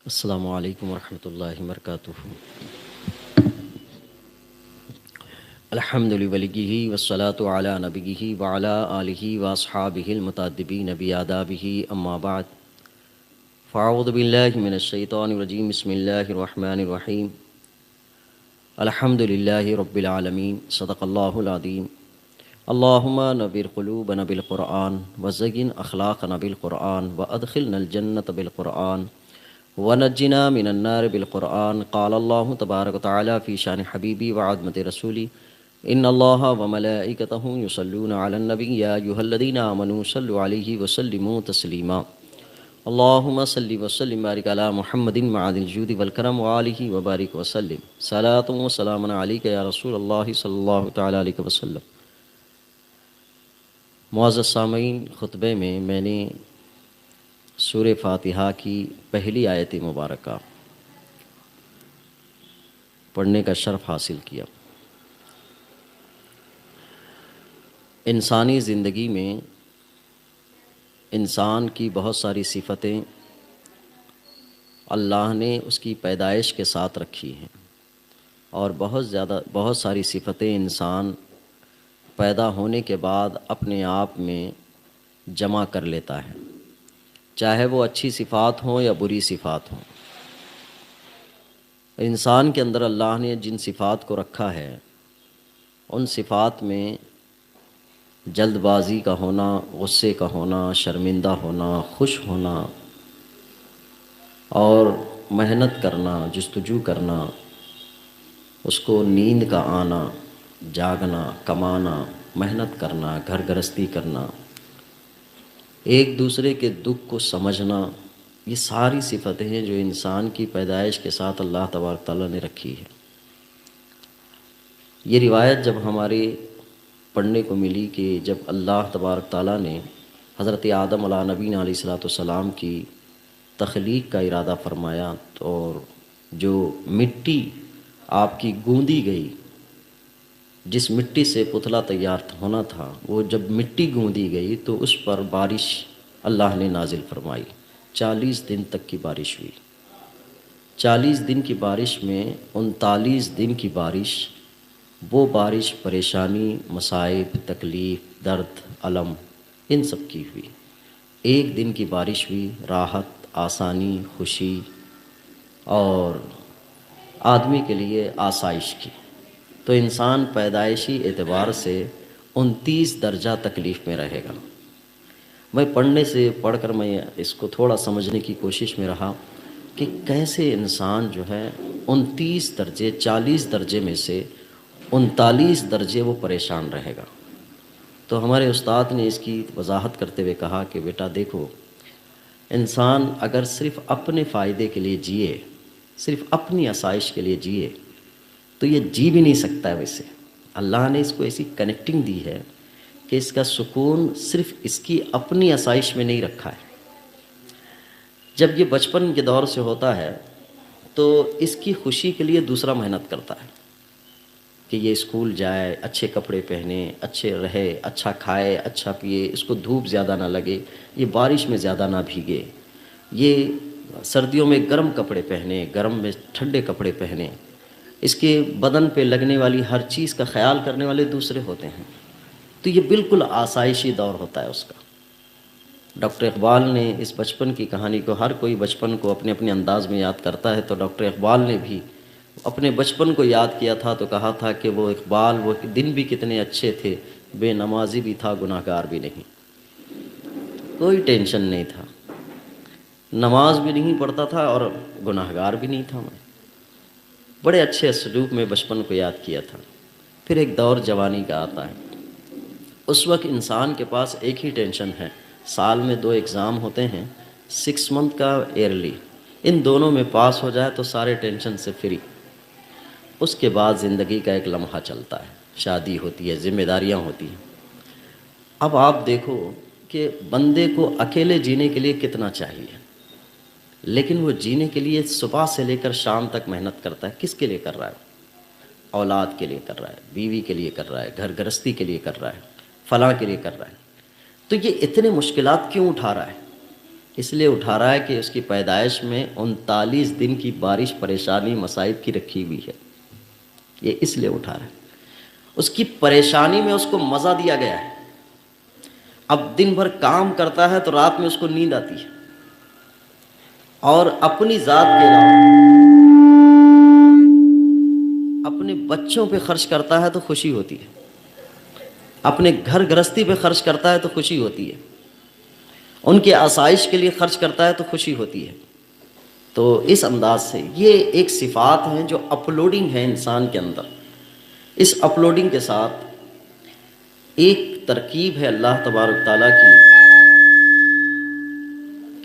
السلام علیکم ورحمۃ اللہ وبرکاتہ۔ الحمد لولیہ والصلاة علی نبیہ وعلی آلہ واصحابہ المتعدبین بآدابہ اما بعد فاعوذ باللہ من الشیطان الرجیم بسم اللہ الرحمن الرحیم۔ الحمد للہ رب العالمین، صدق اللہ العظیم۔ اللہم نوّر قلوبنا بالقرآن وزین اخلاقنا بالقرآن وادخلنا الجنۃ بالقرآن ونجنا من النار بالقرآن۔ قال اللہ تبارک وتعالی فی شان حبیبی وعظمت رسولی ان اللہ وملائکتہ یصلون علی النبی یا ایھا الذین آمنوا صلوا علیہ وسلموا تسلیما۔ اللہم صل وسلم بارک علی محمد معدن الجود والکرم وآلہ وبارک وسلم۔ صلاۃ و سلام علیک یا رسول اللہ صلی اللہ تعالی علیہ وسلم۔ معزز سامعین، خطبے میں نے سورہ فاتحہ کی پہلی آیت مبارکہ پڑھنے کا شرف حاصل کیا۔ انسانی زندگی میں انسان کی بہت ساری صفتیں اللہ نے اس کی پیدائش کے ساتھ رکھی ہیں، اور بہت ساری صفتیں انسان پیدا ہونے کے بعد اپنے آپ میں جمع کر لیتا ہے، چاہے وہ اچھی صفات ہوں یا بری صفات ہوں۔ انسان کے اندر اللہ نے جن صفات کو رکھا ہے، ان صفات میں جلد بازی کا ہونا، غصے کا ہونا، شرمندہ ہونا، خوش ہونا، اور محنت کرنا، جستجو کرنا، اس کو نیند کا آنا، جاگنا، کمانا، محنت کرنا، گھر گرہستی کرنا، ایک دوسرے کے دکھ کو سمجھنا، یہ ساری صفتیں ہیں جو انسان کی پیدائش کے ساتھ اللہ تبارک تعالیٰ نے رکھی ہے۔ یہ روایت جب ہمارے پڑھنے کو ملی کہ جب اللہ تبارک تعالیٰ نے حضرت آدم علیہ نبینا علیہ الصلوۃ والسلام کی تخلیق کا ارادہ فرمایا، اور جو مٹی آپ کی گوندی گئی، جس مٹی سے پتلا تیار ہونا تھا، وہ جب مٹی گوندی گئی تو اس پر بارش اللہ نے نازل فرمائی۔ 40 دن تک کی بارش ہوئی۔ 40 دن کی بارش میں 39 دن کی بارش، وہ بارش پریشانی، مصائب، تکلیف، درد، الم، ان سب کی ہوئی۔ ایک دن کی بارش ہوئی، راحت، آسانی، خوشی، اور آدمی کے لیے آسائش کی۔ تو انسان پیدائشی اعتبار سے 29 درجہ تکلیف میں رہے گا۔ میں پڑھ کر میں اس کو تھوڑا سمجھنے کی کوشش میں رہا کہ کیسے انسان جو ہے 29 درجے، 40 درجے میں سے 39 درجے وہ پریشان رہے گا۔ تو ہمارے استاد نے اس کی وضاحت کرتے ہوئے کہا کہ بیٹا دیکھو، انسان اگر صرف اپنے فائدے کے لیے جیے، صرف اپنی آسائش کے لیے جیے، تو یہ جی بھی نہیں سکتا ہے۔ ویسے اللہ نے اس کو ایسی کنیکٹنگ دی ہے کہ اس کا سکون صرف اس کی اپنی آسائش میں نہیں رکھا ہے۔ جب یہ بچپن کے دور سے ہوتا ہے تو اس کی خوشی کے لیے دوسرا محنت کرتا ہے کہ یہ اسکول جائے، اچھے کپڑے پہنے، اچھے رہے، اچھا کھائے، اچھا پیے، اس کو دھوپ زیادہ نہ لگے، یہ بارش میں زیادہ نہ بھیگے، یہ سردیوں میں گرم کپڑے پہنے، گرم میں ٹھنڈے کپڑے پہنے۔ اس کے بدن پہ لگنے والی ہر چیز کا خیال کرنے والے دوسرے ہوتے ہیں۔ تو یہ بالکل آسائشی دور ہوتا ہے اس کا۔ ڈاکٹر اقبال نے اس بچپن کی کہانی کو، ہر کوئی بچپن کو اپنے اپنے انداز میں یاد کرتا ہے، تو ڈاکٹر اقبال نے بھی اپنے بچپن کو یاد کیا تھا، تو کہا تھا کہ وہ اقبال، وہ دن بھی کتنے اچھے تھے، بے نمازی بھی تھا، گناہ گار بھی نہیں، کوئی ٹینشن نہیں تھا، نماز بھی نہیں پڑھتا تھا اور گناہ گار بھی نہیں تھا۔ میں بڑے اچھے اسلوب میں بچپن کو یاد کیا تھا۔ پھر ایک دور جوانی کا آتا ہے۔ اس وقت انسان کے پاس ایک ہی ٹینشن ہے، سال میں 2 ایگزام ہوتے ہیں، 6 منتھ کا ایئرلی، ان دونوں میں پاس ہو جائے تو سارے ٹینشن سے فری۔ اس کے بعد زندگی کا ایک لمحہ چلتا ہے، شادی ہوتی ہے، ذمہ داریاں ہوتی ہیں۔ اب آپ دیکھو کہ بندے کو اکیلے جینے کے لیے کتنا چاہیے، لیکن وہ جینے کے لیے صبح سے لے کر شام تک محنت کرتا ہے۔ کس کے لیے کر رہا ہے؟ اولاد کے لیے کر رہا ہے، بیوی کے لیے کر رہا ہے، گھر گرہستی کے لیے کر رہا ہے، فلاں کے لیے کر رہا ہے۔ تو یہ اتنے مشکلات کیوں اٹھا رہا ہے؟ اس لیے اٹھا رہا ہے کہ اس کی پیدائش میں 39 دن کی بارش پریشانی مصائب کی رکھی ہوئی ہے، یہ اس لیے اٹھا رہا ہے۔ اس کی پریشانی میں اس کو مزہ دیا گیا ہے۔ اب دن بھر کام کرتا ہے تو رات میں اس کو نیند آتی ہے، اور اپنی ذات کے علاوہ اپنے بچوں پہ خرچ کرتا ہے تو خوشی ہوتی ہے، اپنے گھر گرہستی پہ خرچ کرتا ہے تو خوشی ہوتی ہے، ان کے آسائش کے لیے خرچ کرتا ہے تو خوشی ہوتی ہے۔ تو اس انداز سے یہ ایک صفات ہیں جو اپلوڈنگ ہے انسان کے اندر۔ اس اپلوڈنگ کے ساتھ ایک ترکیب ہے اللہ تبارک تعالیٰ کی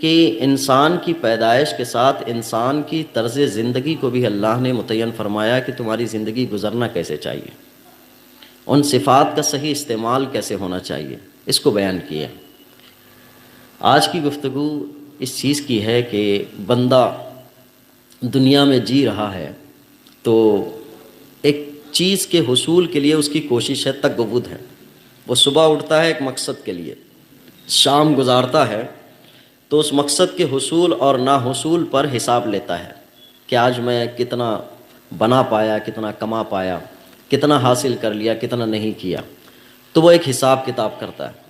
کہ انسان کی پیدائش کے ساتھ انسان کی طرز زندگی کو بھی اللہ نے متعین فرمایا کہ تمہاری زندگی گزرنا کیسے چاہیے، ان صفات کا صحیح استعمال کیسے ہونا چاہیے، اس کو بیان کیا۔ آج کی گفتگو اس چیز کی ہے کہ بندہ دنیا میں جی رہا ہے تو ایک چیز کے حصول کے لیے اس کی کوشش ہے، تگود ہے۔ وہ صبح اٹھتا ہے ایک مقصد کے لیے، شام گزارتا ہے تو اس مقصد کے حصول اور ناحصول پر حساب لیتا ہے کہ آج میں کتنا بنا پایا، کتنا کما پایا، کتنا حاصل کر لیا، کتنا نہیں کیا۔ تو وہ ایک حساب کتاب کرتا ہے۔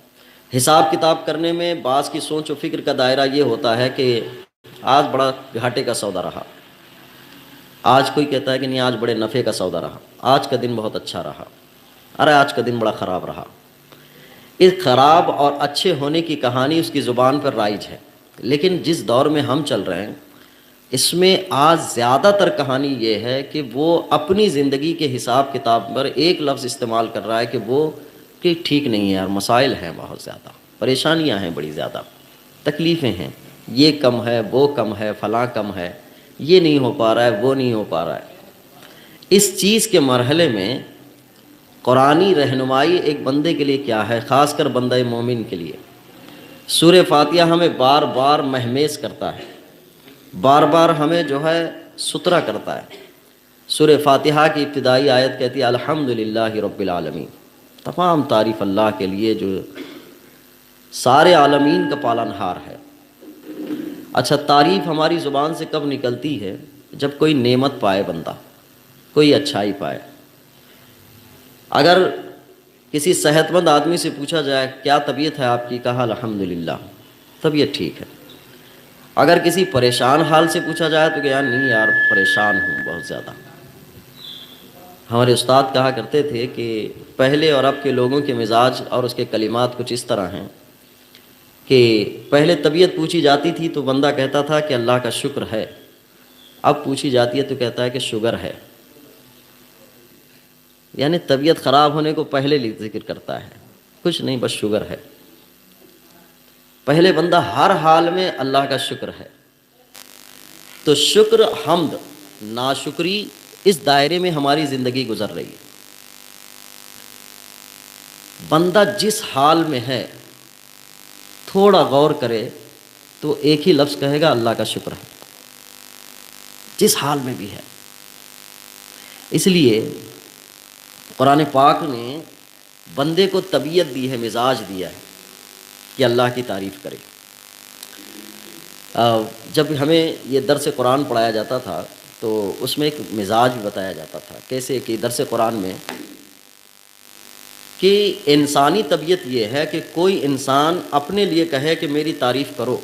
حساب کتاب کرنے میں بعض کی سوچ و فکر کا دائرہ یہ ہوتا ہے کہ آج بڑا گھاٹے کا سودا رہا، آج کوئی کہتا ہے کہ نہیں آج بڑے نفع کا سودا رہا، آج کا دن بہت اچھا رہا، ارے آج کا دن بڑا خراب رہا۔ اس خراب اور اچھے ہونے کی کہانی اس کی زبان پر رائج ہے، لیکن جس دور میں ہم چل رہے ہیں اس میں آج زیادہ تر کہانی یہ ہے کہ وہ اپنی زندگی کے حساب کتاب پر ایک لفظ استعمال کر رہا ہے کہ وہ کہ ٹھیک نہیں ہے یار، مسائل ہیں بہت زیادہ، پریشانیاں ہیں بڑی زیادہ، تکلیفیں ہیں، یہ کم ہے، وہ کم ہے، فلاں کم ہے، یہ نہیں ہو پا رہا ہے، وہ نہیں ہو پا رہا ہے۔ اس چیز کے مرحلے میں قرآنی رہنمائی ایک بندے کے لیے کیا ہے، خاص کر بندہ مومن کے لیے؟ سورہ فاتحہ ہمیں بار بار مہمیز کرتا ہے، بار بار ہمیں جو ہے ستھرا کرتا ہے۔ سورہ فاتحہ کی ابتدائی آیت کہتی ہے الحمدللہ رب العالمین، تمام تعریف اللہ کے لیے جو سارے عالمین کا پالنہار ہے۔ اچھا، تعریف ہماری زبان سے کب نکلتی ہے؟ جب کوئی نعمت پائے بندہ، کوئی اچھائی پائے۔ اگر کسی صحت مند آدمی سے پوچھا جائے کیا طبیعت ہے آپ کی، کہا الحمدللہ، طبیعت ٹھیک ہے۔ اگر کسی پریشان حال سے پوچھا جائے تو کہ یار نہیں یار پریشان ہوں بہت زیادہ۔ ہمارے استاد کہا کرتے تھے کہ پہلے اور اب کے لوگوں کے مزاج اور اس کے کلمات کچھ اس طرح ہیں کہ پہلے طبیعت پوچھی جاتی تھی تو بندہ کہتا تھا کہ اللہ کا شکر ہے، اب پوچھی جاتی ہے تو کہتا ہے کہ شوگر ہے، یعنی طبیعت خراب ہونے کو پہلے ذکر کرتا ہے، کچھ نہیں بس شوگر ہے۔ پہلے بندہ ہر حال میں اللہ کا شکر ہے۔ تو شکر، حمد، ناشکری، اس دائرے میں ہماری زندگی گزر رہی ہے۔ بندہ جس حال میں ہے تھوڑا غور کرے تو ایک ہی لفظ کہے گا اللہ کا شکر ہے، جس حال میں بھی ہے۔ اس لیے قرآن پاک نے بندے کو طبیعت دی ہے، مزاج دیا ہے کہ اللہ کی تعریف کرے۔ جب ہمیں یہ درس قرآن پڑھایا جاتا تھا تو اس میں ایک مزاج بھی بتایا جاتا تھا، کیسے کہ درس قرآن میں کہ انسانی طبیعت یہ ہے کہ کوئی انسان اپنے لیے کہے کہ میری تعریف کرو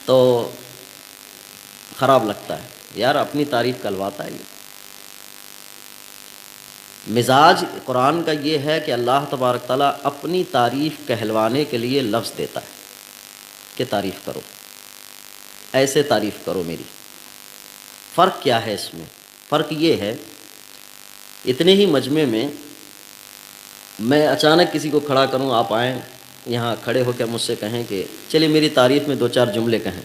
تو خراب لگتا ہے، یار اپنی تعریف کلواتا ہے۔ یہ مزاج قرآن کا یہ ہے کہ اللہ تبارک تعالیٰ اپنی تعریف کہلوانے کے لیے لفظ دیتا ہے کہ تعریف کرو، ایسے تعریف کرو میری۔ فرق کیا ہے اس میں؟ فرق یہ ہے، اتنے ہی مجمع میں میں اچانک کسی کو کھڑا کروں، آپ آئیں یہاں کھڑے ہو کے مجھ سے کہیں کہ چلیے میری تعریف میں 2-4 جملے کہیں،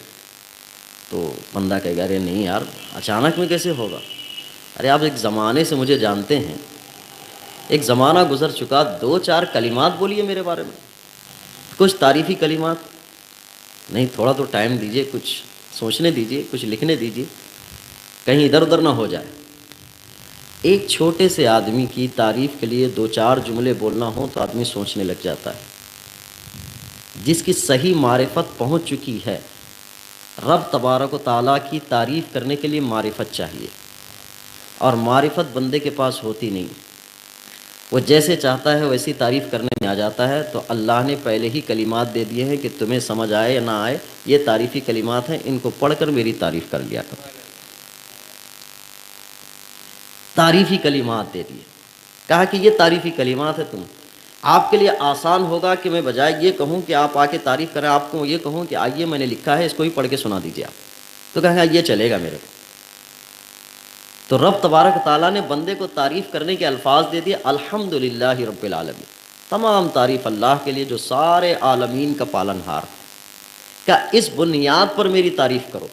تو بندہ کہے گا ارے نہیں یار اچانک میں کیسے ہوگا، ارے آپ ایک زمانے سے مجھے جانتے ہیں، ایک زمانہ گزر چکا، 2-4 کلمات بولیے میرے بارے میں، کچھ تعریفی کلمات نہیں، تھوڑا تو ٹائم دیجئے، کچھ سوچنے دیجئے، کچھ لکھنے دیجئے، کہیں ادھر ادھر نہ ہو جائے۔ ایک چھوٹے سے آدمی کی تعریف کے لیے 2-4 جملے بولنا ہو تو آدمی سوچنے لگ جاتا ہے، جس کی صحیح معرفت پہنچ چکی ہے. رب تبارک و تعالیٰ کی تعریف کرنے کے لیے معرفت چاہیے، اور معرفت بندے کے پاس ہوتی نہیں. وہ جیسے چاہتا ہے ویسی تعریف کرنے میں آ جاتا ہے. تو اللہ نے پہلے ہی کلمات دے دیے ہیں کہ تمہیں سمجھ آئے یا نہ آئے، یہ تعریفی کلمات ہیں، ان کو پڑھ کر میری تعریف کر لیا کرو. تعریفی کلمات دے دیے، کہا کہ یہ تعریفی کلمات ہے. تم آپ کے لیے آسان ہوگا کہ میں بجائے یہ کہوں کہ آپ آ کے تعریف کریں، آپ کو یہ کہوں کہ آئیے میں نے لکھا ہے، اس کو ہی پڑھ کے سنا دیجیے آپ. تو کہا یہ چلے گا میرے کو. تو رب تبارک تعالیٰ نے بندے کو تعریف کرنے کے الفاظ دے دیے، الحمدللہ رب العالمین، تمام تعریف اللہ کے لیے جو سارے عالمین کا پالن ہار. کیا اس بنیاد پر میری تعریف کرو.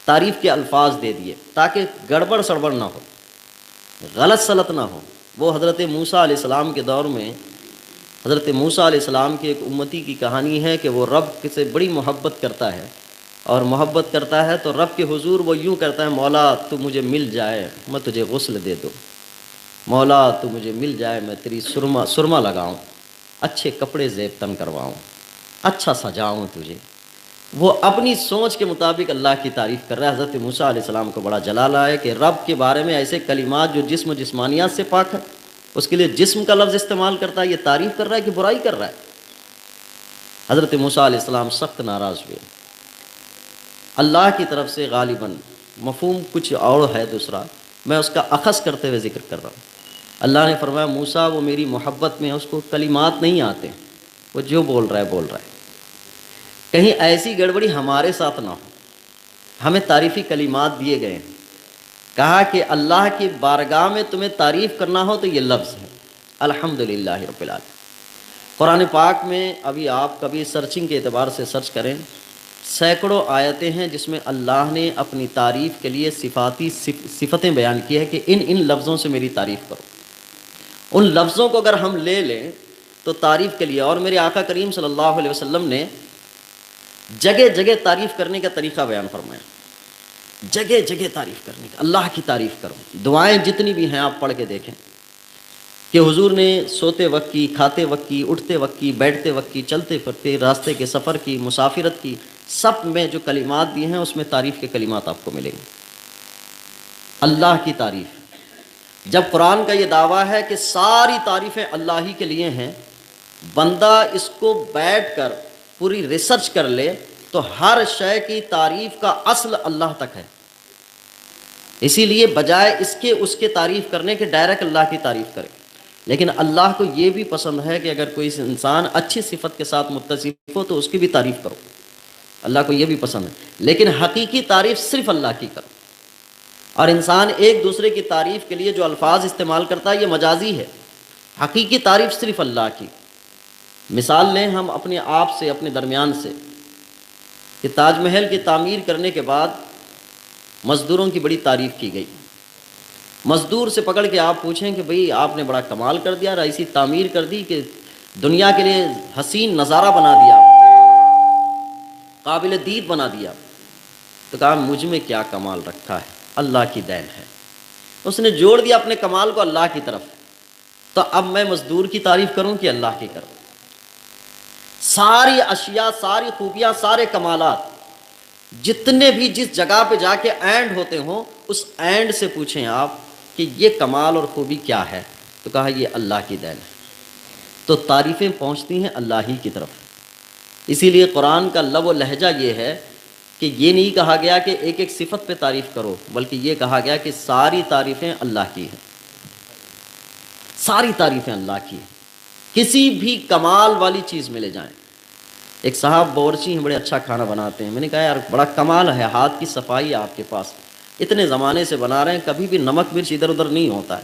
تعریف کے الفاظ دے دیے تاکہ گڑبڑ سڑبڑ نہ ہو، غلط سلط نہ ہو. وہ حضرت موسیٰ علیہ السلام کے دور میں حضرت موسیٰ علیہ السلام کی ایک امتی کی کہانی ہے کہ وہ رب سے بڑی محبت کرتا ہے، اور محبت کرتا ہے تو رب کے حضور وہ یوں کرتا ہے، مولا تو مجھے مل جائے میں تجھے غسل دے دوں، مولا تو مجھے مل جائے میں تیری سرما لگاؤں، اچھے کپڑے زیب تن کرواؤں، اچھا سجاؤں تجھے. وہ اپنی سوچ کے مطابق اللہ کی تعریف کر رہا ہے. حضرت موسیٰ علیہ السلام کو بڑا جلال آیا کہ رب کے بارے میں ایسے کلمات جو جسم و جسمانیات سے پاک ہے، اس کے لیے جسم کا لفظ استعمال کرتا ہے، یہ تعریف کر رہا ہے کہ برائی کر رہا ہے. حضرت موسیٰ علیہ السلام سخت ناراض ہوئے. اللہ کی طرف سے غالباً مفہوم کچھ اور ہے دوسرا، میں اس کا اخذ کرتے ہوئے ذکر کر رہا ہوں. اللہ نے فرمایا موسیٰ وہ میری محبت میں ہے، اس کو کلمات نہیں آتے، وہ جو بول رہا ہے کہیں ایسی گڑبڑی ہمارے ساتھ نہ ہو. ہمیں تعریفی کلمات دیے گئے ہیں. کہا کہ اللہ کی بارگاہ میں تمہیں تعریف کرنا ہو تو یہ لفظ ہے الحمدللہ رب العالمین. قرآن پاک میں ابھی آپ کبھی سرچنگ کے اعتبار سے سرچ کریں، سینکڑوں آیتیں ہیں جس میں اللہ نے اپنی تعریف کے لیے صفتیں بیان کی ہے کہ ان لفظوں سے میری تعریف کرو. ان لفظوں کو اگر ہم لے لیں تو تعریف کے لیے، اور میرے آقا کریم صلی اللہ علیہ وسلم نے جگہ جگہ تعریف کرنے کا طریقہ بیان فرمایا. جگہ جگہ تعریف کرنے کا، اللہ کی تعریف کرو. دعائیں جتنی بھی ہیں آپ پڑھ کے دیکھیں کہ حضور نے سوتے وقت کی، کھاتے وقت کی، اٹھتے وقت کی، بیٹھتے وقت کی، چلتے پھرتے راستے کے سفر کی، مسافرت کی، سب میں جو کلمات دی ہیں اس میں تعریف کے کلمات آپ کو ملیں گے. اللہ کی تعریف. جب قرآن کا یہ دعویٰ ہے کہ ساری تعریفیں اللہ ہی کے لیے ہیں، بندہ اس کو بیٹھ کر پوری ریسرچ کر لے تو ہر شے کی تعریف کا اصل اللہ تک ہے. اسی لیے بجائے اس کے تعریف کرنے کے ڈائریکٹ اللہ کی تعریف کرے. لیکن اللہ کو یہ بھی پسند ہے کہ اگر کوئی انسان اچھی صفت کے ساتھ متصف ہو تو اس کی بھی تعریف کرو. اللہ کو یہ بھی پسند ہے. لیکن حقیقی تعریف صرف اللہ کی کرو. اور انسان ایک دوسرے کی تعریف کے لیے جو الفاظ استعمال کرتا ہے یہ مجازی ہے. حقیقی تعریف صرف اللہ کی. مثال لیں ہم اپنے آپ سے، اپنے درمیان سے، کہ تاج محل کی تعمیر کرنے کے بعد مزدوروں کی بڑی تعریف کی گئی. مزدور سے پکڑ کے آپ پوچھیں کہ بھئی آپ نے بڑا کمال کر دیا، ایسی تعمیر کر دی کہ دنیا کے لیے حسین نظارہ بنا دیا، قابل دید بنا دیا. تو کہا مجھ میں کیا کمال رکھا ہے، اللہ کی دین ہے. اس نے جوڑ دیا اپنے کمال کو اللہ کی طرف. تو اب میں مزدور کی تعریف کروں کہ اللہ کی کروں؟ ساری اشیاء، ساری خوبیاں، سارے کمالات جتنے بھی جس جگہ پہ جا کے اینڈ ہوتے ہوں، اس اینڈ سے پوچھیں آپ کہ یہ کمال اور خوبی کیا ہے، تو کہا یہ اللہ کی دین ہے. تو تعریفیں پہنچتی ہیں اللہ ہی کی طرف. اسی لیے قرآن کا لب و لہجہ یہ ہے کہ یہ نہیں کہا گیا کہ ایک ایک صفت پہ تعریف کرو، بلکہ یہ کہا گیا کہ ساری تعریفیں اللہ کی ہیں. ساری تعریفیں اللہ کی ہیں. کسی بھی کمال والی چیز میں لے جائیں. ایک صاحب باورچی ہیں، بڑے اچھا کھانا بناتے ہیں. میں نے کہا یار بڑا کمال ہے، ہاتھ کی صفائی آپ کے پاس، اتنے زمانے سے بنا رہے ہیں، کبھی بھی نمک مرچ ادھر ادھر نہیں ہوتا ہے،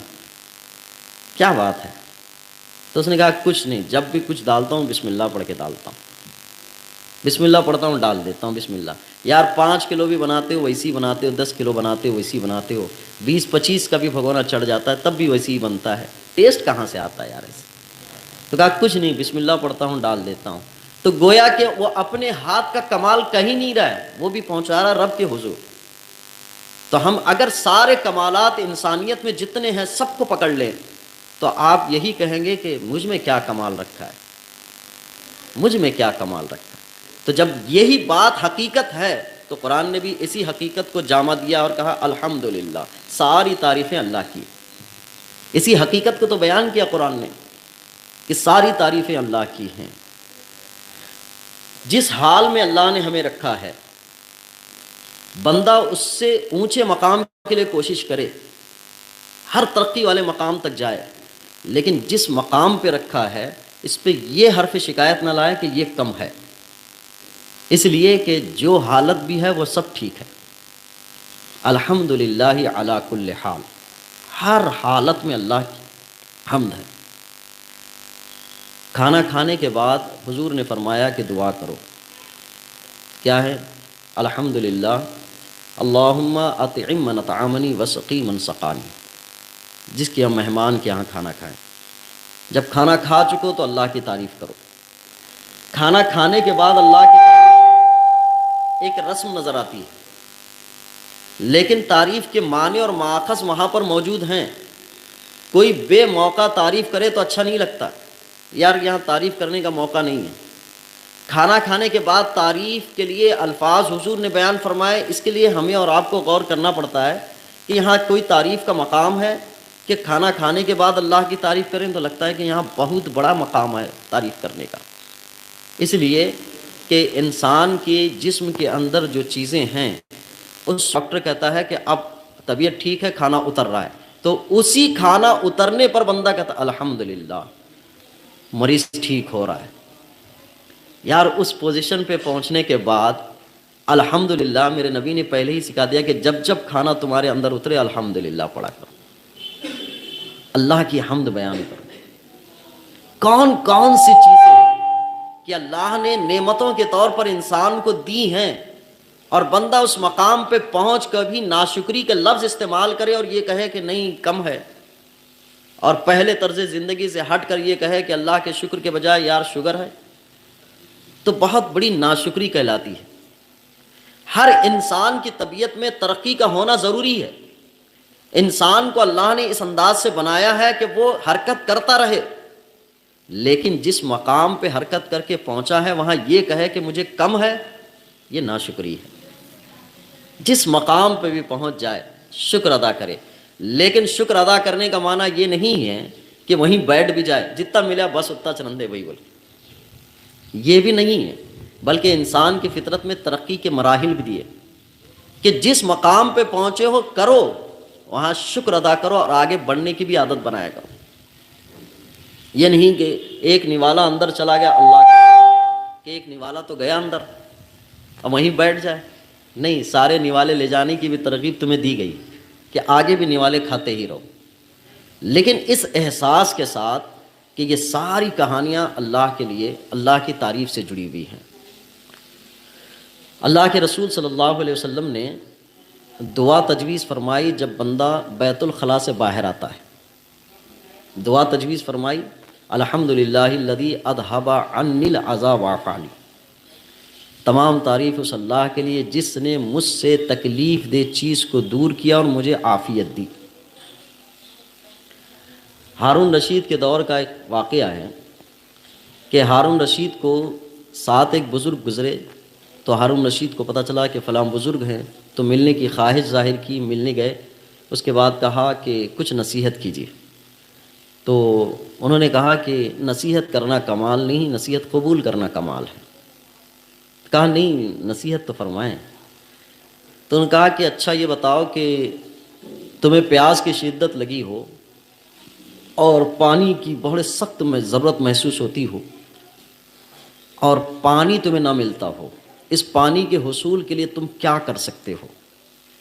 کیا بات ہے؟ تو اس نے کہا کچھ نہیں، جب بھی کچھ ڈالتا ہوں بسم اللہ پڑھ کے ڈالتا ہوں، بسم اللہ پڑھتا ہوں ڈال دیتا ہوں بسم اللہ. یار 5 کلو بھی بناتے ہو ویسی بناتے ہو، 10 کلو بناتے ہو ویسی بناتے ہو، 20-25 کا بھی بھگونا چڑھ جاتا ہے تب بھی ویسی ہی بنتا ہے، ٹیسٹ کہاں سے آتا ہے یار ایسے؟ تو کہا کچھ نہیں، بسم اللہ پڑھتا ہوں ڈال دیتا ہوں. تو گویا کہ وہ اپنے ہاتھ کا کمال کہیں نہیں رہا ہے، وہ بھی پہنچا رہا رب کے حضور. تو ہم اگر سارے کمالات انسانیت میں جتنے ہیں سب کو پکڑ لیں تو آپ یہی کہیں گے کہ مجھ میں کیا کمال رکھا ہے. مجھ میں کیا کمال رکھا. تو جب یہی بات حقیقت ہے تو قرآن نے بھی اسی حقیقت کو جامع دیا اور کہا الحمدللہ، ساری تعریفیں اللہ کی. اسی حقیقت کو تو بیان کیا قرآن نے کہ ساری تعریفیں اللہ کی ہیں. جس حال میں اللہ نے ہمیں رکھا ہے، بندہ اس سے اونچے مقام کے لیے کوشش کرے، ہر ترقی والے مقام تک جائے، لیکن جس مقام پہ رکھا ہے اس پہ یہ حرف شکایت نہ لائے کہ یہ کم ہے، اس لیے کہ جو حالت بھی ہے وہ سب ٹھیک ہے. الحمدللہ علی کل حال، ہر حالت میں اللہ کی حمد ہے. کھانا کھانے کے بعد حضور نے فرمایا کہ دعا کرو. کیا ہے؟ الحمدللہ اللہم اطعم من اطعمنی وسقی من سقانی. جس کے ہم مہمان کے یہاں کھانا کھائیں، جب کھانا کھا چکو تو اللہ کی تعریف کرو. کھانا کھانے کے بعد اللہ کی تعریف ایک رسم نظر آتی ہے، لیکن تعریف کے معنی اور ماخذ وہاں پر موجود ہیں. کوئی بے موقع تعریف کرے تو اچھا نہیں لگتا، یار یہاں تعریف کرنے کا موقع نہیں ہے. کھانا کھانے کے بعد تعریف کے لیے الفاظ حضور نے بیان فرمائے. اس کے لیے ہمیں اور آپ کو غور کرنا پڑتا ہے کہ یہاں کوئی تعریف کا مقام ہے کہ کھانا کھانے کے بعد اللہ کی تعریف کریں، تو لگتا ہے کہ یہاں بہت بڑا مقام ہے تعریف کرنے کا. اس لیے کہ انسان کے جسم کے اندر جو چیزیں ہیں، اس ڈاکٹر کہتا ہے کہ اب طبیعت ٹھیک ہے، کھانا اتر رہا ہے، تو اسی کھانا اترنے پر بندہ کہتا الحمدللہ مریض ٹھیک ہو رہا ہے. یار اس پوزیشن پہ پہنچنے کے بعد الحمدللہ میرے نبی نے پہلے ہی سکھا دیا کہ جب جب کھانا تمہارے اندر اترے الحمدللہ پڑھا کرو، اللہ کی حمد بیان کرو. کون کون سی چیزیں ہیں کہ اللہ نے نعمتوں کے طور پر انسان کو دی ہیں، اور بندہ اس مقام پہ پہنچ کر بھی ناشکری کا لفظ استعمال کرے اور یہ کہے کہ نہیں کم ہے، اور پہلے طرز زندگی سے ہٹ کر یہ کہے کہ اللہ کے شکر کے بجائے یار شوگر ہے، تو بہت بڑی ناشکری کہلاتی ہے. ہر انسان کی طبیعت میں ترقی کا ہونا ضروری ہے. انسان کو اللہ نے اس انداز سے بنایا ہے کہ وہ حرکت کرتا رہے، لیکن جس مقام پہ حرکت کر کے پہنچا ہے وہاں یہ کہے کہ مجھے کم ہے، یہ ناشکری ہے. جس مقام پہ بھی پہنچ جائے شکر ادا کرے، لیکن شکر ادا کرنے کا معنی یہ نہیں ہے کہ وہیں بیٹھ بھی جائے، جتنا ملا بس اتنا چرندے بھائی بول، یہ بھی نہیں ہے. بلکہ انسان کی فطرت میں ترقی کے مراحل بھی دیے کہ جس مقام پہ پہنچے ہو کرو، وہاں شکر ادا کرو اور آگے بڑھنے کی بھی عادت بنایا کرو. یہ نہیں کہ ایک نوالا اندر چلا گیا اللہ کا شکر، کہ ایک نوالا تو گیا اندر اب وہیں بیٹھ جائے. نہیں، سارے نوالے لے جانے کی بھی ترغیب تمہیں دی گئی کہ آگے بھی نوالے کھاتے ہی رہو، لیکن اس احساس کے ساتھ کہ یہ ساری کہانیاں اللہ کے لیے، اللہ کی تعریف سے جڑی ہوئی ہیں. اللہ کے رسول صلی اللہ علیہ وسلم نے دعا تجویز فرمائی جب بندہ بیت الخلاء سے باہر آتا ہے. دعا تجویز فرمائی الحمدللہ الذی اذھب عنی العذا وعافانی. تمام تعریف اس اللہ کے لیے جس نے مجھ سے تکلیف دہ چیز کو دور کیا اور مجھے عافیت دی. ہارون رشید کے دور کا ایک واقعہ ہے کہ ہارون رشید کو ساتھ ایک بزرگ گزرے، تو ہارون رشید کو پتہ چلا کہ فلاں بزرگ ہیں، تو ملنے کی خواہش ظاہر کی، ملنے گئے. اس کے بعد کہا کہ کچھ نصیحت کیجیے. تو انہوں نے کہا کہ نصیحت کرنا کمال نہیں، نصیحت قبول کرنا کمال ہے. کہا نہیں، نصیحت تو فرمائیں. تو انہوں نے کہا کہ اچھا یہ بتاؤ کہ تمہیں پیاس کی شدت لگی ہو اور پانی کی بڑے سخت میں ضرورت محسوس ہوتی ہو اور پانی تمہیں نہ ملتا ہو، اس پانی کے حصول کے لیے تم کیا کر سکتے ہو؟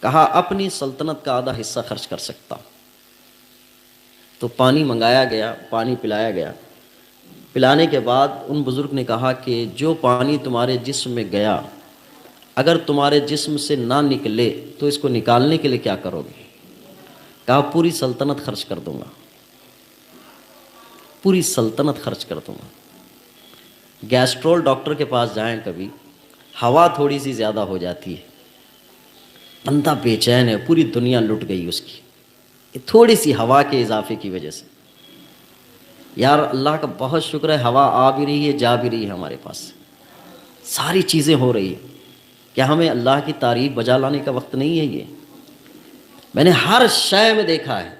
کہا اپنی سلطنت کا آدھا حصہ خرچ کر سکتا. تو پانی منگایا گیا، پانی پلایا گیا. پلانے کے بعد ان بزرگ نے کہا کہ جو پانی تمہارے جسم میں گیا اگر تمہارے جسم سے نہ نکلے تو اس کو نکالنے کے لیے کیا کرو گے؟ کہا پوری سلطنت خرچ کر دوں گا، پوری سلطنت خرچ کر دوں گا. گیسٹرول ڈاکٹر کے پاس جائیں کبھی، ہوا تھوڑی سی زیادہ ہو جاتی ہے، بندہ بے چین ہے، پوری دنیا لٹ گئی اس کی تھوڑی سی ہوا کے اضافے کی وجہ سے. یار اللہ کا بہت شکر ہے، ہوا آ بھی رہی ہے، جا بھی رہی ہے، ہمارے پاس ساری چیزیں ہو رہی ہیں. کیا ہمیں اللہ کی تعریف بجا لانے کا وقت نہیں ہے؟ یہ میں نے ہر شے میں دیکھا ہے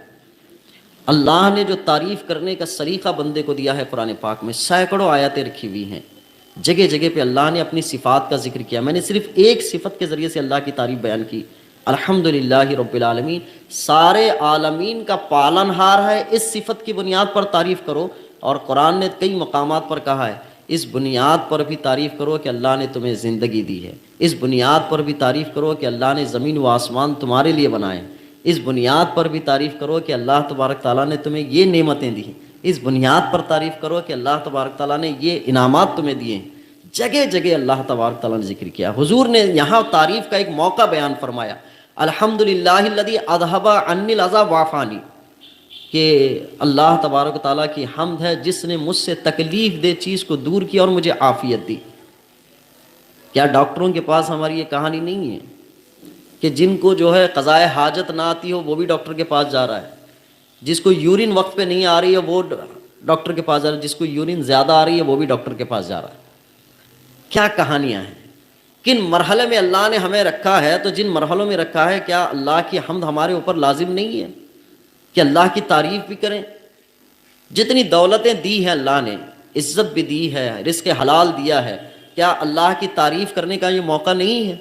اللہ نے جو تعریف کرنے کا سلیقہ بندے کو دیا ہے. قرآن پاک میں سینکڑوں آیاتیں رکھی ہوئی ہیں، جگہ جگہ پہ اللہ نے اپنی صفات کا ذکر کیا. میں نے صرف ایک صفت کے ذریعے سے اللہ کی تعریف بیان کی، الحمدللہ رب العالمین، سارے عالمین کا پالن ہار ہے، اس صفت کی بنیاد پر تعریف کرو. اور قرآن نے کئی مقامات پر کہا ہے اس بنیاد پر بھی تعریف کرو کہ اللہ نے تمہیں زندگی دی ہے، اس بنیاد پر بھی تعریف کرو کہ اللہ نے زمین و آسمان تمہارے لیے بنائے، اس بنیاد پر بھی تعریف کرو کہ اللہ تبارک تعالیٰ نے تمہیں یہ نعمتیں دی ہیں، اس بنیاد پر تعریف کرو کہ اللہ تبارک تعالیٰ نے یہ انعامات تمہیں دیے ہیں. جگہ جگہ اللہ تبارک تعالیٰ نے ذکر کیا. حضور نے یہاں تعریف کا ایک موقع بیان فرمایا، الحمدللہ الذی اذھب عنی الاذی وعافانی، کہ اللہ تبارک و تعالیٰ کی حمد ہے جس نے مجھ سے تکلیف دہ چیز کو دور کیا اور مجھے عافیت دی. کیا ڈاکٹروں کے پاس ہماری یہ کہانی نہیں ہے کہ جن کو جو ہے قضائے حاجت نہ آتی ہو وہ بھی ڈاکٹر کے پاس جا رہا ہے، جس کو یورین وقت پہ نہیں آ رہی ہے وہ ڈاکٹر کے پاس جا رہا ہے، جس کو یورین زیادہ آ رہی ہے وہ بھی ڈاکٹر کے پاس جا رہا ہے. کیا کہانیاں ہیں، کن مرحلے میں اللہ نے ہمیں رکھا ہے. تو جن مرحلوں میں رکھا ہے کیا اللہ کی حمد ہمارے اوپر لازم نہیں ہے کہ اللہ کی تعریف بھی کریں؟ جتنی دولتیں دی ہیں اللہ نے، عزت بھی دی ہے، رزق حلال دیا ہے، کیا اللہ کی تعریف کرنے کا یہ موقع نہیں ہے؟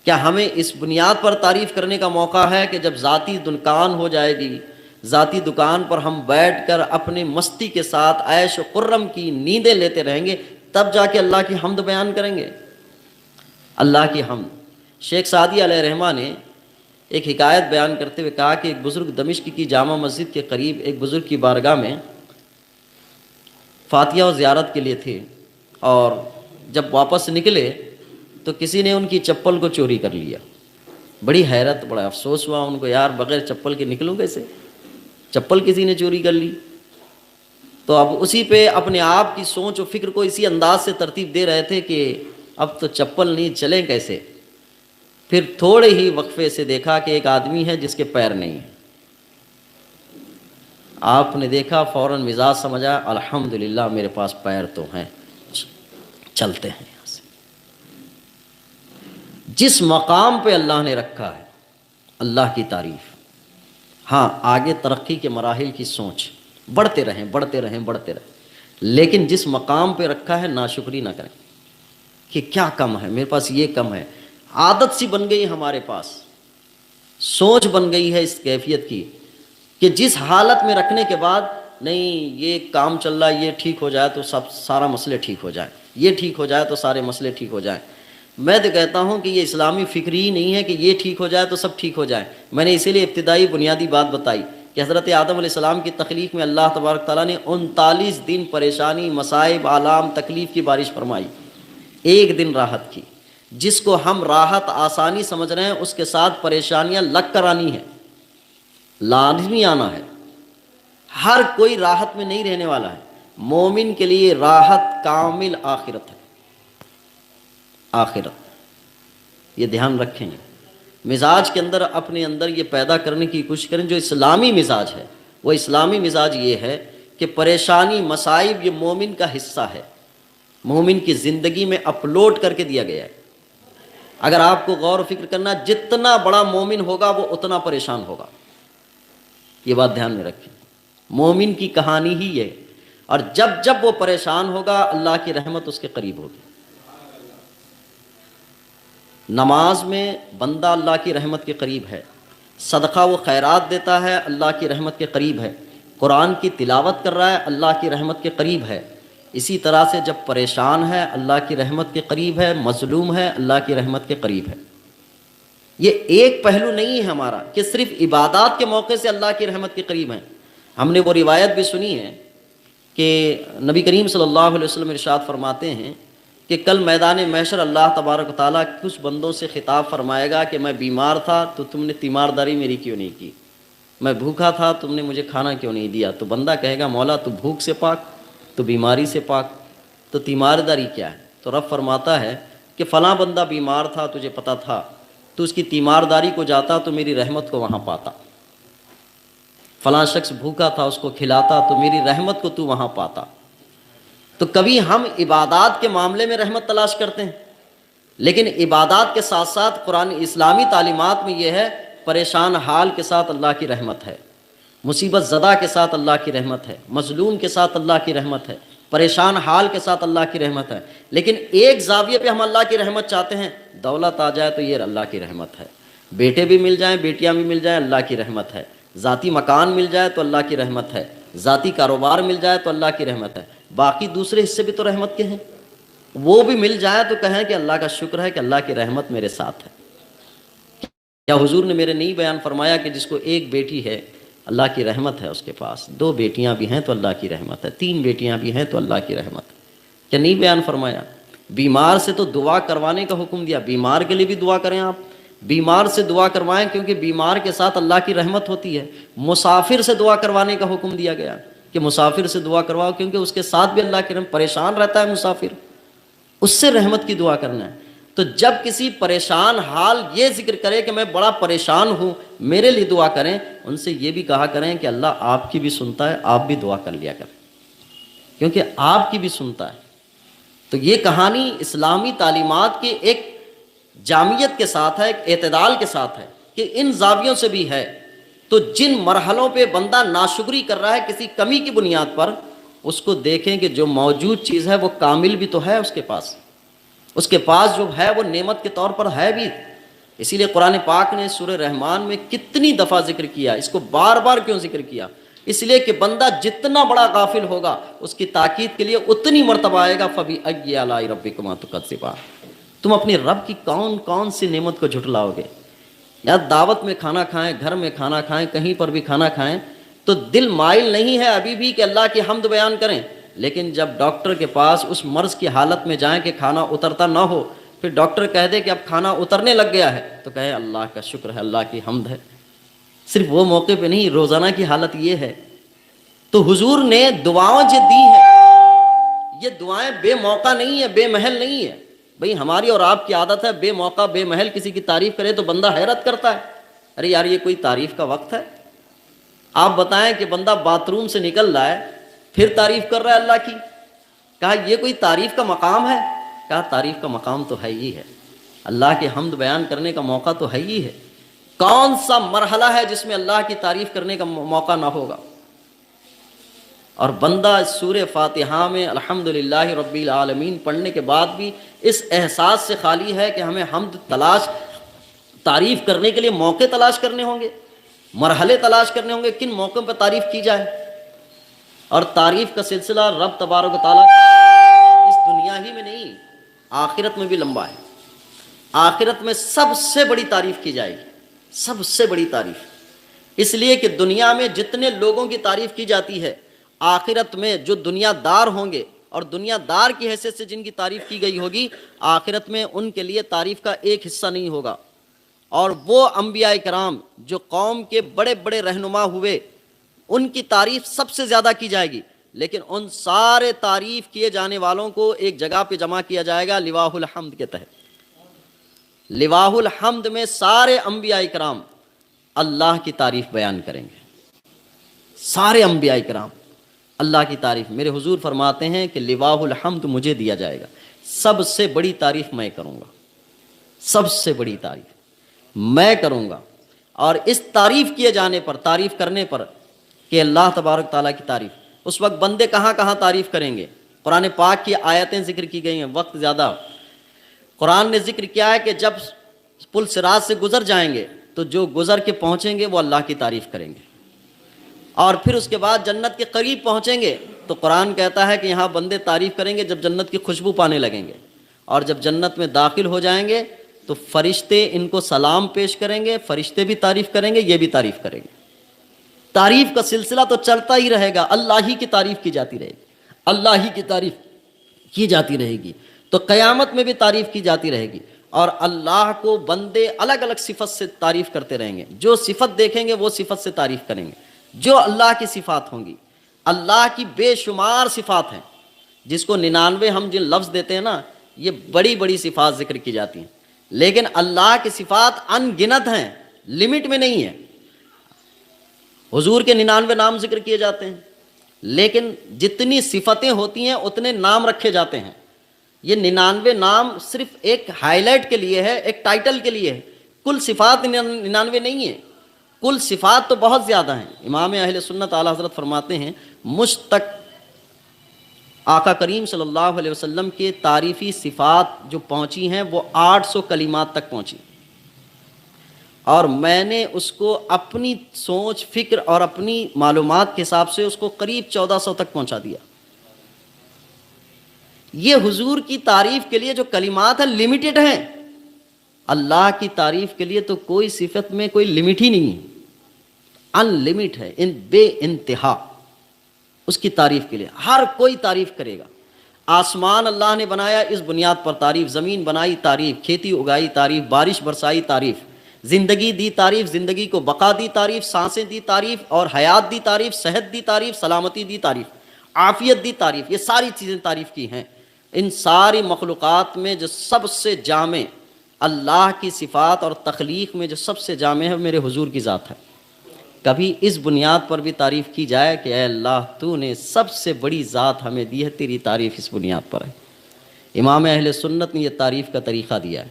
کیا ہمیں اس بنیاد پر تعریف کرنے کا موقع ہے کہ جب ذاتی دکان ہو جائے گی، ذاتی دکان پر ہم بیٹھ کر اپنے مستی کے ساتھ عیش و خرم کی نیندیں لیتے رہیں گے، تب جا کے اللہ کی حمد بیان کریں گے؟ اللہ کی حمد. شیخ سعدی علیہ رحمہ نے ایک حکایت بیان کرتے ہوئے کہا کہ ایک بزرگ دمشق کی جامع مسجد کے قریب ایک بزرگ کی بارگاہ میں فاتحہ و زیارت کے لیے تھے، اور جب واپس نکلے تو کسی نے ان کی چپل کو چوری کر لیا. بڑی حیرت، بڑا افسوس ہوا ان کو، یار بغیر چپل کے نکلوں کیسے، چپل کسی نے چوری کر لی. تو اب اسی پہ اپنے آپ کی سوچ و فکر کو اسی انداز سے ترتیب دے رہے تھے کہ اب تو چپل نہیں، چلیں کیسے. پھر تھوڑے ہی وقفے سے دیکھا کہ ایک آدمی ہے جس کے پیر نہیں ہیں. آپ نے دیکھا، فوراً مزاج سمجھا، الحمدللہ میرے پاس پیر تو ہیں، چلتے ہیں یہاں سے. جس مقام پہ اللہ نے رکھا ہے اللہ کی تعریف. ہاں آگے ترقی کے مراحل کی سوچ، بڑھتے رہیں بڑھتے رہیں بڑھتے رہیں، لیکن جس مقام پہ رکھا ہے ناشکری نہ کریں کہ کیا کم ہے، میرے پاس یہ کم ہے. عادت سی بن گئی ہمارے پاس، سوچ بن گئی ہے اس کیفیت کی کہ جس حالت میں رکھنے کے بعد نہیں یہ کام چل رہا ہے، یہ ٹھیک ہو جائے تو سارا مسئلے ٹھیک ہو جائیں، یہ ٹھیک ہو جائے تو سارے مسئلے ٹھیک ہو جائیں. میں تو کہتا ہوں کہ یہ اسلامی فکر ہی نہیں ہے کہ یہ ٹھیک ہو جائے تو سب ٹھیک ہو جائیں. میں نے اسی لیے ابتدائی بنیادی بات بتائی کہ حضرت آدم علیہ السلام کی تخلیق میں اللہ تبارک تعالیٰ نے 39 دن پریشانی، مصائب، آلام، تکلیف کی بارش فرمائی، ایک دن راحت کی. جس کو ہم راحت آسانی سمجھ رہے ہیں اس کے ساتھ پریشانیاں لگ کر آنی ہے، لازمی آنا ہے. ہر کوئی راحت میں نہیں رہنے والا ہے. مومن کے لیے راحت کامل آخرت ہے، آخرت. یہ دھیان رکھیں، مزاج کے اندر اپنے اندر یہ پیدا کرنے کی کوشش کریں جو اسلامی مزاج ہے. وہ اسلامی مزاج یہ ہے کہ پریشانی، مصائب یہ مومن کا حصہ ہے، مومن کی زندگی میں اپلوڈ کر کے دیا گیا ہے. اگر آپ کو غور و فکر کرنا، جتنا بڑا مومن ہوگا وہ اتنا پریشان ہوگا. یہ بات دھیان میں رکھیں، مومن کی کہانی ہی ہے. اور جب جب وہ پریشان ہوگا اللہ کی رحمت اس کے قریب ہوگی. نماز میں بندہ اللہ کی رحمت کے قریب ہے، صدقہ و خیرات دیتا ہے اللہ کی رحمت کے قریب ہے، قرآن کی تلاوت کر رہا ہے اللہ کی رحمت کے قریب ہے. اسی طرح سے جب پریشان ہے اللہ کی رحمت کے قریب ہے، مظلوم ہے اللہ کی رحمت کے قریب ہے. یہ ایک پہلو نہیں ہے ہمارا کہ صرف عبادات کے موقع سے اللہ کی رحمت کے قریب ہیں. ہم نے وہ روایت بھی سنی ہے کہ نبی کریم صلی اللہ علیہ وسلم ارشاد فرماتے ہیں کہ کل میدان محشر اللہ تبارک و تعالیٰ کچھ بندوں سے خطاب فرمائے گا کہ میں بیمار تھا تو تم نے تیمارداری میری کیوں نہیں کی، میں بھوکا تھا تم نے مجھے کھانا کیوں نہیں دیا. تو بندہ کہے گا مولا تو بھوک سے پاک، تو بیماری سے پاک، تو تیمارداری کیا ہے؟ تو رب فرماتا ہے کہ فلاں بندہ بیمار تھا، تجھے پتہ تھا، تو اس کی تیمارداری کو جاتا تو میری رحمت کو وہاں پاتا. فلاں شخص بھوکا تھا اس کو کھلاتا تو میری رحمت کو تو وہاں پاتا۔ تو کبھی ہم عبادات کے معاملے میں رحمت تلاش کرتے ہیں، لیکن عبادات کے ساتھ ساتھ قرآن اسلامی تعلیمات میں یہ ہے پریشان حال کے ساتھ اللہ کی رحمت ہے، مصیبت زدہ کے ساتھ اللہ کی رحمت ہے، مظلوم کے ساتھ اللہ کی رحمت ہے، پریشان حال کے ساتھ اللہ کی رحمت ہے۔ لیکن ایک زاویے پہ ہم اللہ کی رحمت چاہتے ہیں، دولت آ جائے تو یہ اللہ کی رحمت ہے، بیٹے بھی مل جائیں بیٹیاں بھی مل جائیں اللہ کی رحمت ہے، ذاتی مکان مل جائے تو اللہ کی رحمت ہے، ذاتی کاروبار مل جائے تو اللہ کی رحمت ہے، باقی دوسرے حصے بھی تو رحمت کے ہیں، وہ بھی مل جائے تو کہیں کہ اللہ کا شکر ہے کہ اللہ کی رحمت میرے ساتھ ہے۔ کیا حضور نے میرے نہیں بیان فرمایا کہ جس کو ایک بیٹی ہے اللہ کی رحمت ہے اس کے پاس، 2 بیٹیاں بھی ہیں تو اللہ کی رحمت ہے، 3 بیٹیاں بھی ہیں تو اللہ کی رحمت ہے؟ کیا نہیں بیان فرمایا؟ بیمار سے تو دعا کروانے کا حکم دیا، بیمار کے لیے بھی دعا کریں، آپ بیمار سے دعا کروائیں کیونکہ بیمار کے ساتھ اللہ کی رحمت ہوتی ہے۔ مسافر سے دعا کروانے کا حکم دیا گیا کہ مسافر سے دعا کرواؤ کیونکہ اس کے ساتھ بھی اللہ کی رحمت، پریشان رہتا ہے مسافر، اس سے رحمت کی دعا کرنا ہے۔ تو جب کسی پریشان حال یہ ذکر کرے کہ میں بڑا پریشان ہوں میرے لیے دعا کریں، ان سے یہ بھی کہا کریں کہ اللہ آپ کی بھی سنتا ہے، آپ بھی دعا کر لیا کریں کیونکہ آپ کی بھی سنتا ہے۔ تو یہ کہانی اسلامی تعلیمات کی ایک جامعیت کے ساتھ ہے، ایک اعتدال کے ساتھ ہے کہ ان زاویوں سے بھی ہے۔ تو جن مرحلوں پہ بندہ ناشکری کر رہا ہے کسی کمی کی بنیاد پر، اس کو دیکھیں کہ جو موجود چیز ہے وہ کامل بھی تو ہے اس کے پاس، اس کے پاس جو ہے وہ نعمت کے طور پر ہے بھی۔ اسی لیے قرآن پاک نے سورہ رحمان میں کتنی دفعہ ذکر کیا، اس کو بار بار کیوں ذکر کیا؟ اس لیے کہ بندہ جتنا بڑا غافل ہوگا اس کی تاکید کے لیے اتنی مرتبہ آئے گا فَبِأَيِّ آلَاءِ رَبِّكُمَا تُكَذِّبَانِ، تم اپنی رب کی کون کون سی نعمت کو جھٹلاؤ گے؟ یا دعوت میں کھانا کھائیں، گھر میں کھانا کھائیں، کہیں پر بھی کھانا کھائیں تو دل مائل نہیں ہے ابھی بھی کہ اللہ کی حمد بیان کریں، لیکن جب ڈاکٹر کے پاس اس مرض کی حالت میں جائیں کہ کھانا اترتا نہ ہو، پھر ڈاکٹر کہہ دے کہ اب کھانا اترنے لگ گیا ہے تو کہے اللہ کا شکر ہے، اللہ کی حمد ہے۔ صرف وہ موقع پہ نہیں، روزانہ کی حالت یہ ہے۔ تو حضور نے دعاؤں جو دی ہیں یہ دعائیں بے موقع نہیں ہے، بے محل نہیں ہے۔ بھئی ہماری اور آپ کی عادت ہے بے موقع بے محل کسی کی تعریف کرے تو بندہ حیرت کرتا ہے، ارے یار یہ کوئی تعریف کا وقت ہے؟ آپ بتائیں کہ بندہ باتھ روم سے نکل رہا ہے پھر تعریف کر رہا ہے اللہ کی، کہا یہ کوئی تعریف کا مقام ہے؟ کہا تعریف کا مقام تو ہے ہی ہے، اللہ کے حمد بیان کرنے کا موقع تو ہے ہی ہے۔ کون سا مرحلہ ہے جس میں اللہ کی تعریف کرنے کا موقع نہ ہوگا؟ اور بندہ سورہ فاتحہ میں الحمدللہ رب العالمین پڑھنے کے بعد بھی اس احساس سے خالی ہے کہ ہمیں حمد تلاش تعریف کرنے کے لیے موقع تلاش کرنے ہوں گے، مرحلے تلاش کرنے ہوں گے، کن موقعوں پر تعریف کی جائے۔ اور تعریف کا سلسلہ رب تبارک و تعالیٰ اس دنیا ہی میں نہیں آخرت میں بھی لمبا ہے۔ آخرت میں سب سے بڑی تعریف کی جائے گی، سب سے بڑی تعریف، اس لیے کہ دنیا میں جتنے لوگوں کی تعریف کی جاتی ہے آخرت میں جو دنیا دار ہوں گے اور دنیا دار کی حیثیت سے جن کی تعریف کی گئی ہوگی آخرت میں ان کے لیے تعریف کا ایک حصہ نہیں ہوگا۔ اور وہ انبیاء کرام جو قوم کے بڑے بڑے رہنما ہوئے ان کی تعریف سب سے زیادہ کی جائے گی، لیکن ان سارے تعریف کیے جانے والوں کو ایک جگہ پہ جمع کیا جائے گا لواء الحمد کے تحت۔ لواء الحمد میں سارے انبیاء کرام اللہ کی تعریف بیان کریں گے، سارے انبیاء کرام اللہ کی تعریف۔ میرے حضور فرماتے ہیں کہ لواء الحمد مجھے دیا جائے گا، سب سے بڑی تعریف میں کروں گا، سب سے بڑی تعریف میں کروں گا۔ اور اس تعریف کیے جانے پر، تعریف کرنے پر کہ اللہ تبارک تعالیٰ کی تعریف، اس وقت بندے کہاں کہاں تعریف کریں گے؟ قرآن پاک کی آیتیں ذکر کی گئی ہیں، وقت زیادہ۔ قرآن نے ذکر کیا ہے کہ جب پل صراط سے گزر جائیں گے تو جو گزر کے پہنچیں گے وہ اللہ کی تعریف کریں گے، اور پھر اس کے بعد جنت کے قریب پہنچیں گے تو قرآن کہتا ہے کہ یہاں بندے تعریف کریں گے جب جنت کی خوشبو پانے لگیں گے، اور جب جنت میں داخل ہو جائیں گے تو فرشتے ان کو سلام پیش کریں گے، فرشتے بھی تعریف کریں گے، یہ بھی تعریف کریں گے۔ تعریف کا سلسلہ تو چلتا ہی رہے گا، اللہ ہی کی تعریف کی جاتی رہے گی، اللہ ہی کی تعریف کی جاتی رہے گی، تو قیامت میں بھی تعریف کی جاتی رہے گی۔ اور اللہ کو بندے الگ الگ صفت سے تعریف کرتے رہیں گے، جو صفت دیکھیں گے وہ صفت سے تعریف کریں گے، جو اللہ کی صفات ہوں گی۔ اللہ کی بے شمار صفات ہیں، جس کو 99 ہم جن لفظ دیتے ہیں نا، یہ بڑی بڑی صفات ذکر کی جاتی ہیں، لیکن اللہ کی صفات ان گنت ہیں، لمٹ میں نہیں ہے۔ حضور کے 99 نام ذکر کیے جاتے ہیں، لیکن جتنی صفتیں ہوتی ہیں اتنے نام رکھے جاتے ہیں۔ یہ 99 نام صرف ایک ہائی لائٹ کے لیے ہے، ایک ٹائٹل کے لیے ہے، کل صفات 99 نہیں ہے، کل صفات تو بہت زیادہ ہیں۔ امام اہل سنت اعلیٰ حضرت فرماتے ہیں مجھ تک آقا کریم صلی اللہ علیہ وسلم کے تعریفی صفات جو پہنچی ہیں وہ 800 کلمات تک پہنچی، اور میں نے اس کو اپنی سوچ فکر اور اپنی معلومات کے حساب سے اس کو قریب 1400 تک پہنچا دیا۔ یہ حضور کی تعریف کے لیے جو کلمات ہیں لمیٹڈ ہیں، اللہ کی تعریف کے لیے تو کوئی صفت میں کوئی لمٹ ہی نہیں ہے، ان لمٹ ہے، بے انتہا۔ اس کی تعریف کے لیے ہر کوئی تعریف کرے گا۔ آسمان اللہ نے بنایا، اس بنیاد پر تعریف، زمین بنائی تعریف، کھیتی اگائی تعریف، بارش برسائی تعریف، زندگی دی تعریف، زندگی کو بقا دی تعریف، سانسیں دی تعریف، اور حیات دی تعریف، صحت دی تعریف، سلامتی دی تعریف، عافیت دی تعریف، یہ ساری چیزیں تعریف کی ہیں۔ ان ساری مخلوقات میں جو سب سے جامع اللہ کی صفات اور تخلیق میں جو سب سے جامع ہے میرے حضور کی ذات ہے۔ کبھی اس بنیاد پر بھی تعریف کی جائے کہ اے اللہ تو نے سب سے بڑی ذات ہمیں دی ہے، تیری تعریف اس بنیاد پر ہے۔ امام اہل سنت نے یہ تعریف کا طریقہ دیا ہے۔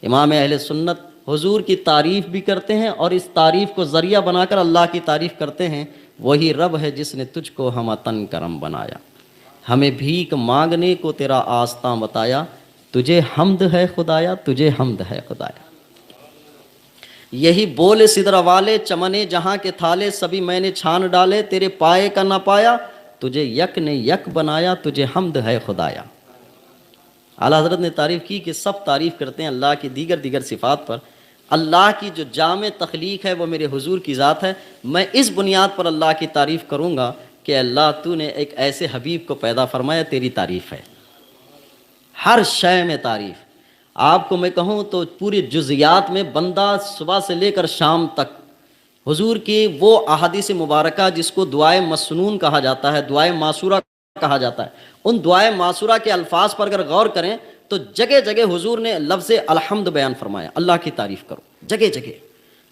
امام اہل سنت حضور کی تعریف بھی کرتے ہیں اور اس تعریف کو ذریعہ بنا کر اللہ کی تعریف کرتے ہیں۔ وہی رب ہے جس نے تجھ کو ہم تن کرم بنایا، ہمیں بھیک مانگنے کو تیرا آستاں بتایا، تجھے حمد ہے خدایا، تجھے حمد ہے خدایا۔ یہی بولے سدرا والے چمنے جہاں کے تھالے، سبھی میں نے چھان ڈالے تیرے پائے کا نہ پایا، تجھے یک نے یک بنایا، تجھے حمد ہے خدایا۔ اعلیٰ حضرت نے تعریف کی کہ سب تعریف کرتے ہیں اللہ کی دیگر صفات پر، اللہ کی جو جامع تخلیق ہے وہ میرے حضور کی ذات ہے۔ میں اس بنیاد پر اللہ کی تعریف کروں گا کہ اللہ تو نے ایک ایسے حبیب کو پیدا فرمایا، تیری تعریف ہے، ہر شے میں تعریف۔ آپ کو میں کہوں تو پوری جزیات میں بندہ صبح سے لے کر شام تک حضور کی وہ احادیث مبارکہ جس کو دعائے مسنون کہا جاتا ہے، دعائے معصورہ کہا جاتا ہے، ان دعائے معصورہ کے الفاظ پر اگر غور کریں تو جگہ جگہ حضور نے لفظ الحمد بیان فرمایا، اللہ کی تعریف کرو جگہ جگہ۔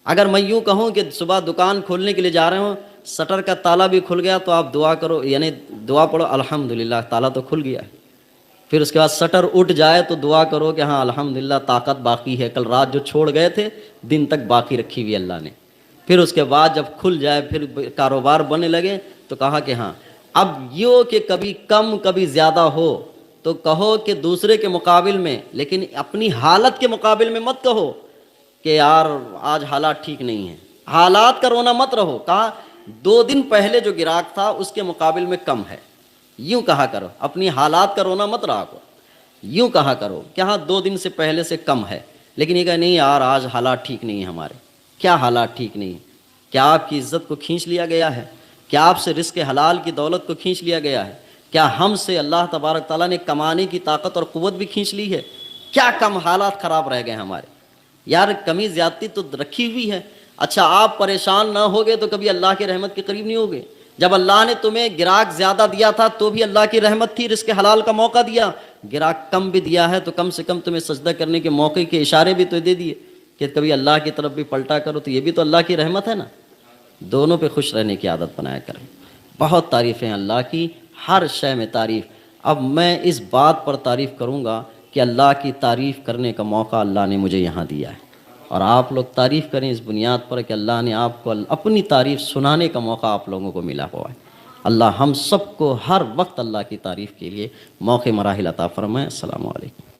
اگر میں یوں کہوں کہ صبح دکان کھولنے کے لیے جا رہے ہوں، شٹر کا تالا بھی کھل گیا تو آپ دعا کرو، یعنی دعا پڑھو الحمدللہ تالا تو کھل گیا ہے۔ پھر اس کے بعد شٹر اٹھ جائے تو دعا کرو کہ ہاں الحمدللہ طاقت باقی ہے، کل رات جو چھوڑ گئے تھے دن تک باقی رکھی ہوئی اللہ نے۔ پھر اس کے بعد جب کھل جائے، پھر کاروبار بننے لگے تو کہا کہ ہاں اب یوں کہ کبھی کم کبھی زیادہ ہو تو کہو کہ دوسرے کے مقابل میں، لیکن اپنی حالت کے مقابل میں مت کہو کہ یار آج حالات ٹھیک نہیں ہیں، حالات کا رونا مت رہو۔ کہا 2 دن پہلے جو گراہک تھا اس کے مقابل میں کم ہے، یوں کہا کرو، اپنی حالات کا رونا مت رہا کرو، یوں کہا کرو کہ ہاں 2 دن سے پہلے سے کم ہے، لیکن یہ کہا نہیں یار آج حالات ٹھیک نہیں ہیں ہمارے۔ کیا حالات ٹھیک نہیں ہیں؟ کیا آپ کی عزت کو کھینچ لیا گیا ہے؟ کیا آپ سے رزق حلال کی دولت کو کھینچ لیا گیا ہے؟ کیا ہم سے اللہ تبارک تعالیٰ نے کمانے کی طاقت اور قوت بھی کھینچ لی ہے؟ کیا کم حالات خراب رہ گئے ہمارے؟ یار کمی زیادتی تو رکھی ہوئی ہے۔ اچھا آپ پریشان نہ ہوگے تو کبھی اللہ کی رحمت کے قریب نہیں ہوگے۔ جب اللہ نے تمہیں گراہک زیادہ دیا تھا تو بھی اللہ کی رحمت تھی، رزق حلال کا موقع دیا۔ گراہک کم بھی دیا ہے تو کم سے کم تمہیں سجدہ کرنے کے موقع کے اشارے بھی تو دے دیے کہ کبھی اللہ کی طرف بھی پلٹا کرو، تو یہ بھی تو اللہ کی رحمت ہے نا۔ دونوں پہ خوش رہنے کی عادت بنایا کریں۔ بہت تعریفیں اللہ کی، ہر شے میں تعریف۔ اب میں اس بات پر تعریف کروں گا کہ اللہ کی تعریف کرنے کا موقع اللہ نے مجھے یہاں دیا ہے، اور آپ لوگ تعریف کریں اس بنیاد پر کہ اللہ نے آپ کو اپنی تعریف سنانے کا موقع آپ لوگوں کو ملا ہوا ہے۔ اللہ ہم سب کو ہر وقت اللہ کی تعریف کے لیے موقع مراحل عطا فرمائے۔ السلام علیکم۔